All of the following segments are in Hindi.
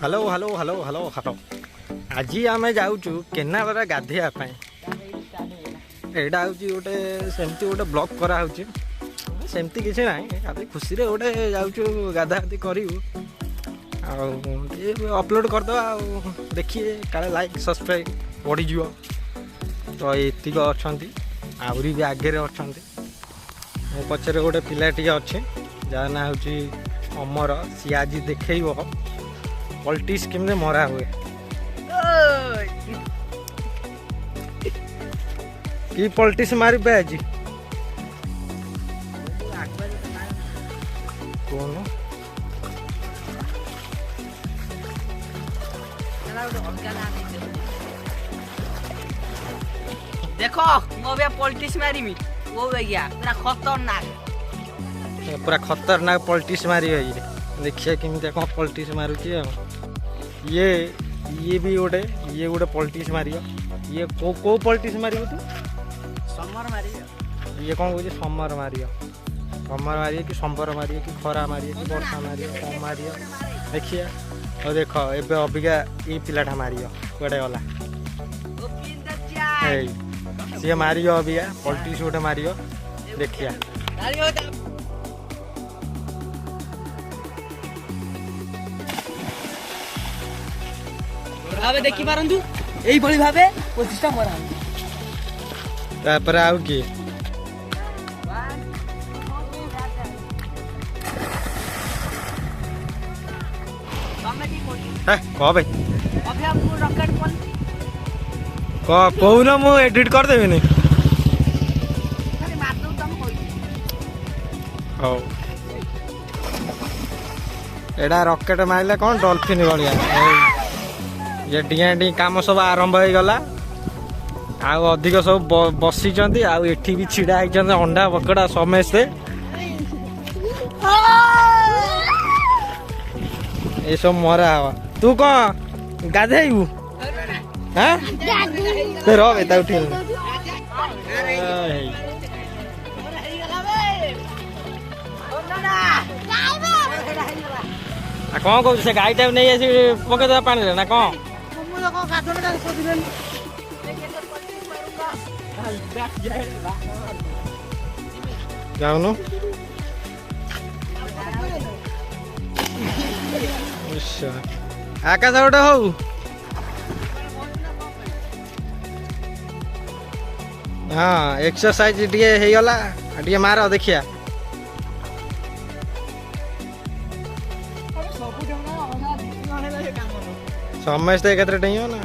Hello hello hello hello hello आज आम जाऊँ केनाल गाधेवाई यहाँ हूँ गोटे सेमती गोटे ब्लॉग कराऊँगी सेमती किसी ना खाली खुशी गोटे जाऊँ गाधागाधि करूँ अपलोड करदे देखिए काले लाइक सब्सक्राइब बढ़ीज तो एतिक अच्छा आहरी भी आगे अच्छा मो पचर गोटे पिलाटी अच्छे जहाँ ना हूँ अमर सी आज देखेब पॉलिटिक्स केमने मरा हुए कि पॉलिटिक्स मारे आज कौन देखो मो भी पॉलिटिक्स मारिमी वो भैया पूरा खतरनाक पॉलिटिक्स मारी देखिए केमी कौन पॉलिटिक्स मारुची ये भी गोटे पॉलिटिक्स मारियो ये को पॉलिटिक्स मारियो तू समर मारियो ये कौन कहू समर मारियो कि संबर मारियो कि खरा मारियो कि वर्षा मारियो कम मारियो देखिए और देख एबे अबिका ये पिलाटा मारियो कड़े गला सी मारियो अबिका पॉलिटिक्स गोटे मारियो देखिया भावे देखि पारंतु एई भली भावे प्रतिष्ठा मरा तापर आउ की कह भाई अबे हम रॉकेट कौन कहू ना मु एडिट कर देबे नि खाली मार दऊ तुम कोई हो एडा रॉकेट मारले कौन डॉल्फिन गलिया ये डिया डी काम सब आरंभ हो गला आउ अधिक सब बसी आउ एठी भी छिड़ा होती अंडा बकड़ा समस्ते ये सब मरा हवा तू कौन गाधेबू हाँ रे उठेल कौन कह से गाई टाइम नहीं आसी पकईदे पानी ना कौन जाऊनु आकाश गोटे हऊ हाँ एक्सरसाइज टे गला टे मार देखिया समस्त एक डेइयो ना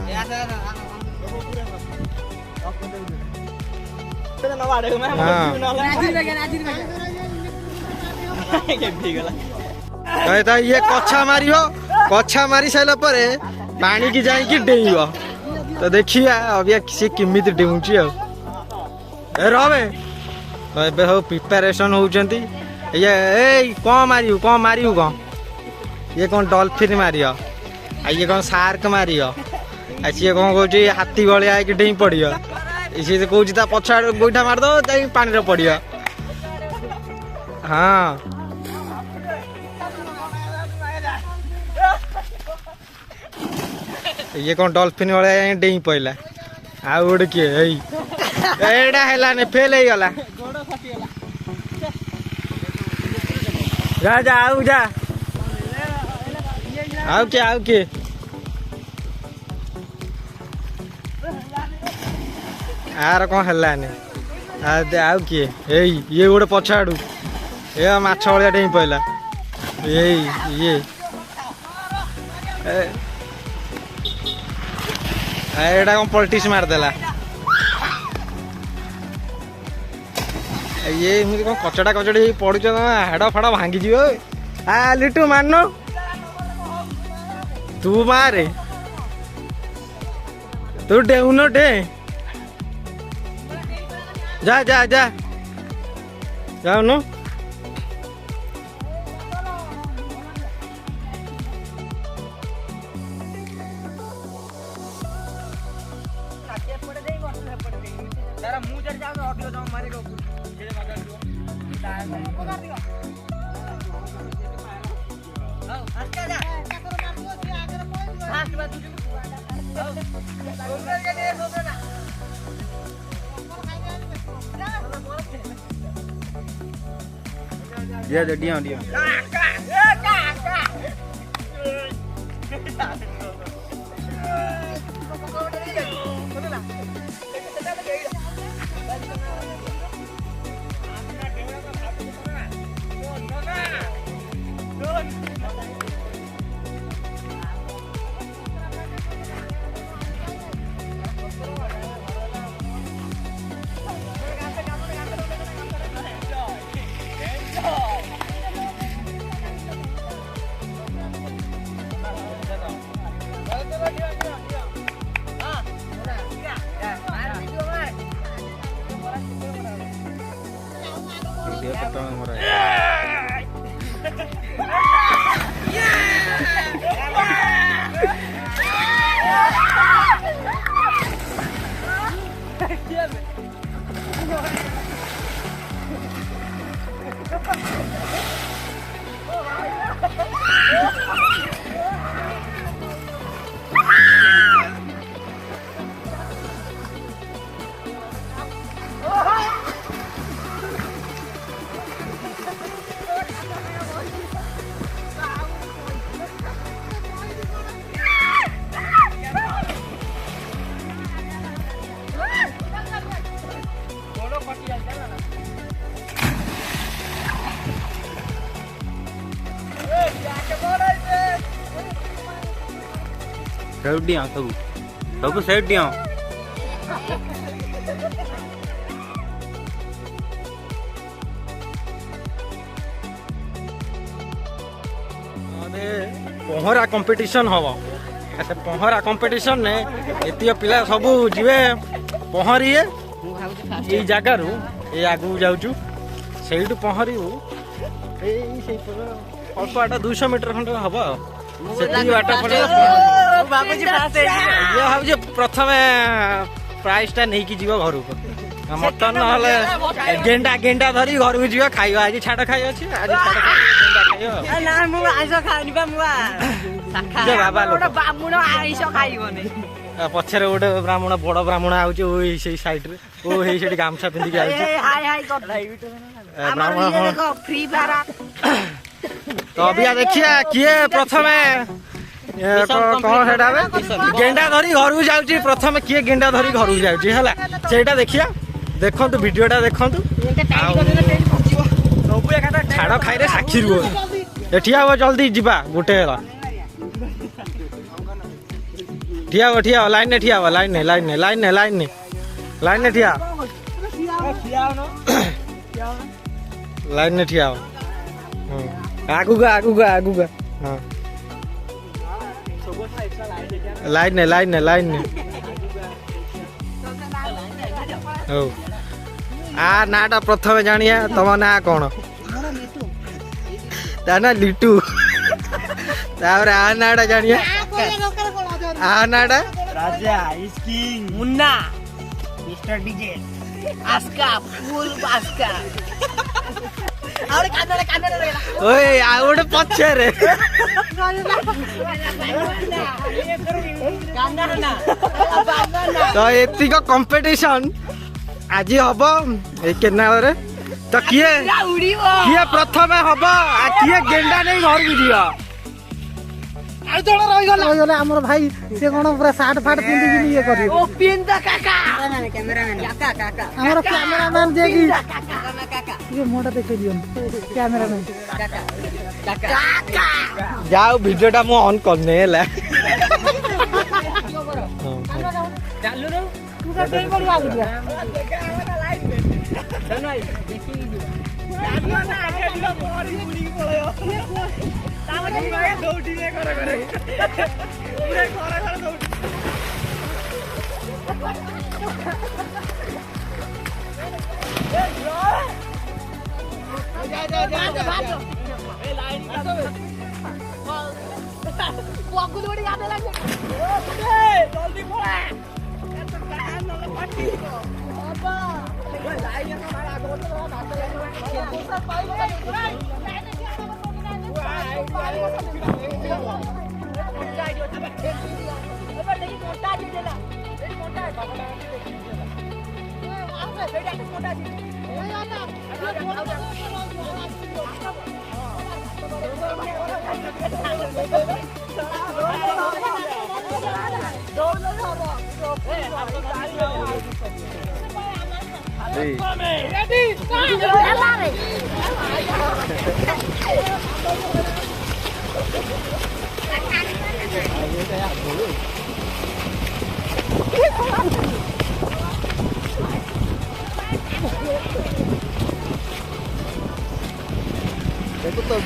ये कछा मारी सारा पानी की जाइए डेइब तो देखिए अभी सी किमी डेउची रे तो सब प्रिपेरेसन होती ये कौन मारू कौन ये कौन डॉल्फिन मारियो ये कौन सार्क मारियो सी कौन कह हाथी भाया डेई पड़ियो सी कौन पछा गोईठा मारद पानी पड़ियो हाँ ये कौन डॉल्फिन भाया डेई पड़ा आ गोटे किए एटा है फेल हो गला जा जा आउ जा आउ के आर कौन है आउ किए ये गोटे पछाड़ू ये माछ भाया डेई पड़ा ये एटा कौन पॉलिटिक्स मारदेला ये एमती कौन कचड़ा कचड़ी पड़ुच हाड़ फाड़ भांगी आ लिटू मारनो तू मारे तू डेउन डे जा जा जा जाऊनु जा Dia ada dia. Dia pertama murah. Seut dia tahu. Tahu seut dia. पहरा कंपटीशन हम से पहरा कंपटीशन ने एतिक पिला सब जीवे पहरिए ये जगार ये आगू जाऊँ से पहरु अल्प बाटा 200 मीटर खंड हम से बाट भाई प्रथम प्राइज टा नहीं जीव घर को मटन ना गेंडा गेंडा धरी घर को जीव खाई आज छाड़ खाई अच्छे आज पछे गोटे ब्राह्मण बड़ ब्राह्मण आउे सैड रे गामछा पिंधिक तो अभी देखिए किए प्रथम कौन से गेंडा धरी घर को जाऊँ प्रथम किए गेंडा धरी घर को जाऊँ देखिए देखु वीडियोटा देखु छाड़ खाई साक्षी रुह ठिया हम जल्दी जीवा गोटे ठिया लाइन ने ठिया लाइन ने लाइन ने लाइन ने लाइन ने लाइन ने ठिया लाइन ने ठिया आगू गा हाँ लाइन ने लाइन ने लाइन ने आ नाटा प्रथम जानिए तुम ना कौन ता ना लिटू तापर आ नाटा जानिए आ नाटा राजा इज किंग मुन्ना मिस्टर डीजे आस्का फुल आस्का ओए आ गोटे पछे रे तो एतिक कंपटीशन आज हम ए केनाल रे तो किए किए प्रथम हम किए गेंडा नहीं घर को जीवा हमर भाई से कोन पूरा सार्ट फाट पिंदी ये करी ओ पिंदा काका कैमरामैन काका काका हमर कैमरामैन देगी काका ये मोटा देख दियो कैमरामैन काका काका जाओ वीडियोटा मु ऑन करने है चालू रो तू का देई पड़ी आ गया चल भाई देखी दौड़ी में करे पूरे घर दौड़ी ए लाइन का वागु दौड़ी आने लगे जल्दी पड़ा ये तो कान न फटी बाबा लाइन में मारा गोल भाग सब पाई देखो तो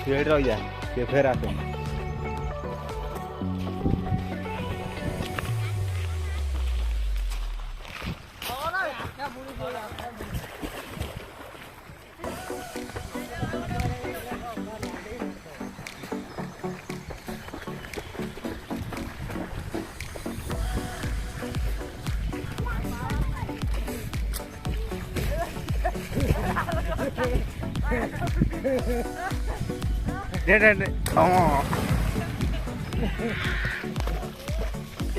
ये रह जा ये फिर आते हैं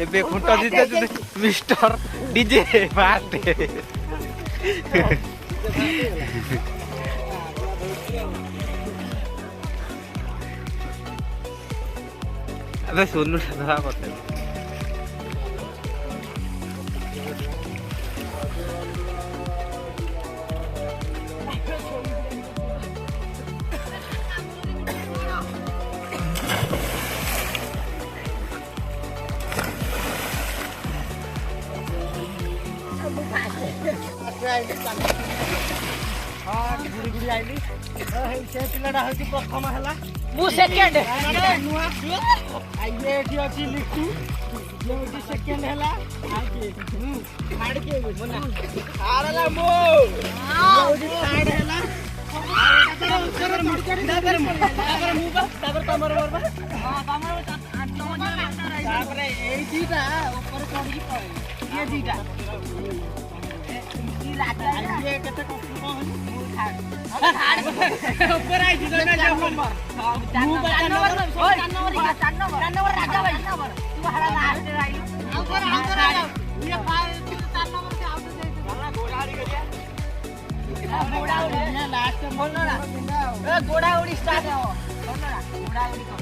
ଏବେ ଖୁଣ୍ଟ ଜିତେ ମିଷ୍ଟର ଡିଜେ ଫାଷ୍ଟ अबे सोनू धरा करते प्रथम है मु सेकंड आइए एठी अछि लिट्टू जो सेकंड हला आके थर्ड के बोला आरला मो जो थर्ड हला तापर मु तापर तमर मरबा हां तमर तापर ए दीटा ऊपर चढ़ी पड़े ये दीटा ई लाटा ये कते को थर्ड ऊपर आई दीटा जा नंबर चार नंबर राजा भाई तू हरा लास्ट आई ऊपर ये 5 4 नंबर के आउट दे घोड़ाड़ी करिया घोड़ाड़ी लास्ट में बोल ना ए घोड़ाड़ी स्टार्ट है बोल ना घोड़ाड़ी कर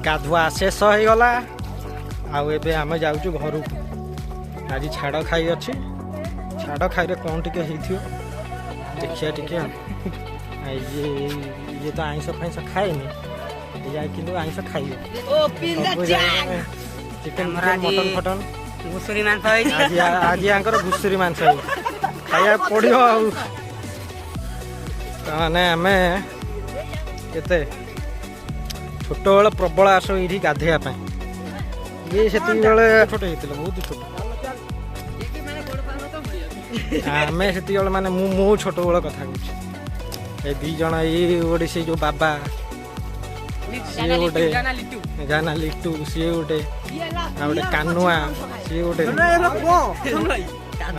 गाधुआ शेष हो गला आउ एबे आमे जाउछु घर आज छाड़ खाई अच्छी छाड़ खाई कौन टिके हेथियो देखिया टिके ये तो आइंस फाइंस खाएनी या किंतु आइंस खाइयो ओ पिंदा जान चिकन मटन फटन घुसुरी मांस होई आज यांकर घुसुरी मांस होई खाया पड़ियो माने आमे केते छोट बेले प्रबल आस ये गाधेया ये से छोट होता बहुत छोट आम से माने मो छोट बेल कथा कहूँ दी जन ये गोटे से जो बाबा सी गोटे जाना लिट्टू सी गोटे गोटे कानुआ सी गोटे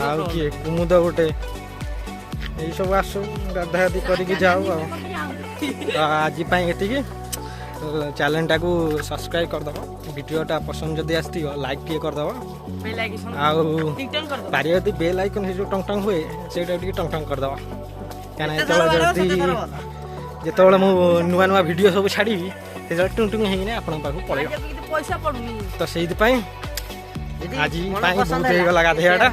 आउ किए कुमुद गोटे यही सब आस गाधागाधि करके जाऊ आज ये चैनल टाक सब्सक्राइब करदब वीडियोटा पसंद जदि आसती लाइक टे करदब आदि बेल आइकन जो टंग टंग हुए से टंग टंग करदब क्या जो मु नुआ नुआ वीडियो सब छाड़ी ସେତେବେଳେ ଟୁଙ୍ଗ ଟୁଙ୍ଗ ହେଇକିନା ଆପଣଙ୍କ ପାଖକୁ ପଳେଇବ ପଇସା ପଡୁନି ତ ସେଇଥିପାଇଁ ଆଜି ପାଇଁ ବହୁତ ହେଇଗଲା ଗାଧେଇବାଟା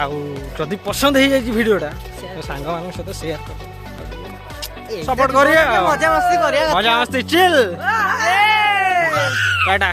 ଆଉ ଯଦି ପସନ୍ଦ ହେଇଯାଇଛି ଭିଡ଼ିଓଟା ତ ସାଙ୍ଗମାନଙ୍କ ସହିତ ସେୟାର କର ସପୋର୍ଟ କରିବା ମଜା ମସ୍ତି କରିବା ମଜା ମସ୍ତି ଚିଲ୍ ଟାଟା